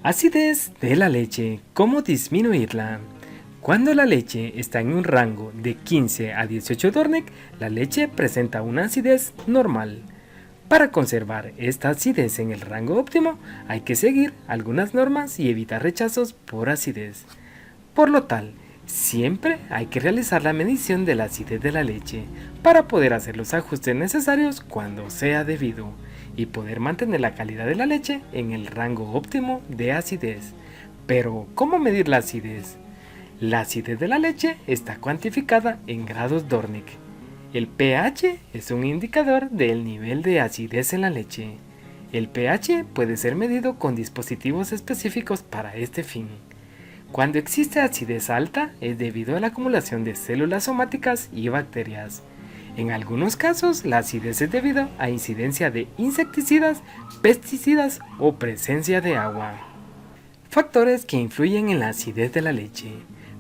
Acidez de la leche. ¿Cómo disminuirla? Cuando la leche está en un rango de 15 a 18 Dörneck, la leche presenta una acidez normal. Para conservar esta acidez en el rango óptimo, hay que seguir algunas normas y evitar rechazos por acidez. Por lo tal, siempre hay que realizar la medición de la acidez de la leche para poder hacer los ajustes necesarios cuando sea debido y poder mantener la calidad de la leche en el rango óptimo de acidez. Pero, ¿cómo medir la acidez? La acidez de la leche está cuantificada en grados Dörneck. El pH es un indicador del nivel de acidez en la leche. El pH puede ser medido con dispositivos específicos para este fin. Cuando existe acidez alta es debido a la acumulación de células somáticas y bacterias. En algunos casos, la acidez es debido a incidencia de insecticidas, pesticidas o presencia de agua. Factores que influyen en la acidez de la leche.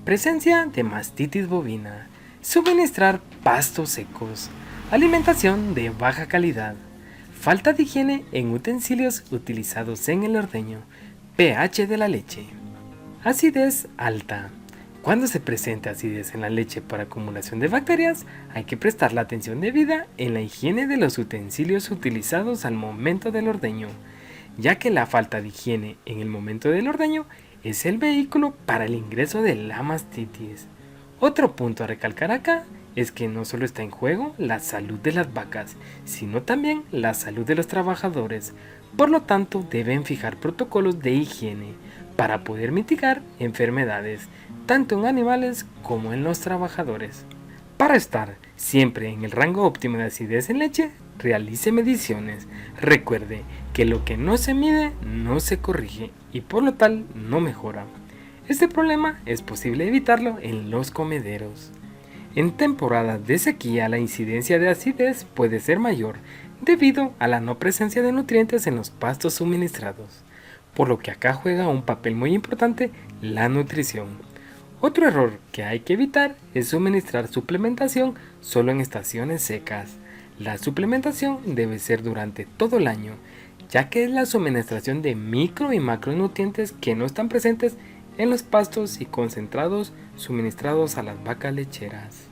Presencia de mastitis bovina. Suministrar pastos secos. Alimentación de baja calidad. Falta de higiene en utensilios utilizados en el ordeño. pH de la leche. Acidez alta. Cuando se presenta acidez en la leche por acumulación de bacterias, hay que prestar la atención debida en la higiene de los utensilios utilizados al momento del ordeño, ya que la falta de higiene en el momento del ordeño es el vehículo para el ingreso de la mastitis. Otro punto a recalcar acá es que no solo está en juego la salud de las vacas, sino también la salud de los trabajadores. Por lo tanto, deben fijar protocolos de higiene para poder mitigar enfermedades, tanto en animales como en los trabajadores. Para estar siempre en el rango óptimo de acidez en leche, realice mediciones. Recuerde que lo que no se mide no se corrige y por lo tal no mejora. Este problema es posible evitarlo en los comederos. En temporadas de sequía la incidencia de acidez puede ser mayor debido a la no presencia de nutrientes en los pastos suministrados, por lo que acá juega un papel muy importante la nutrición. Otro error que hay que evitar es suministrar suplementación solo en estaciones secas. La suplementación debe ser durante todo el año, ya que es la suministración de micro y macronutrientes que no están presentes en los pastos y concentrados suministrados a las vacas lecheras.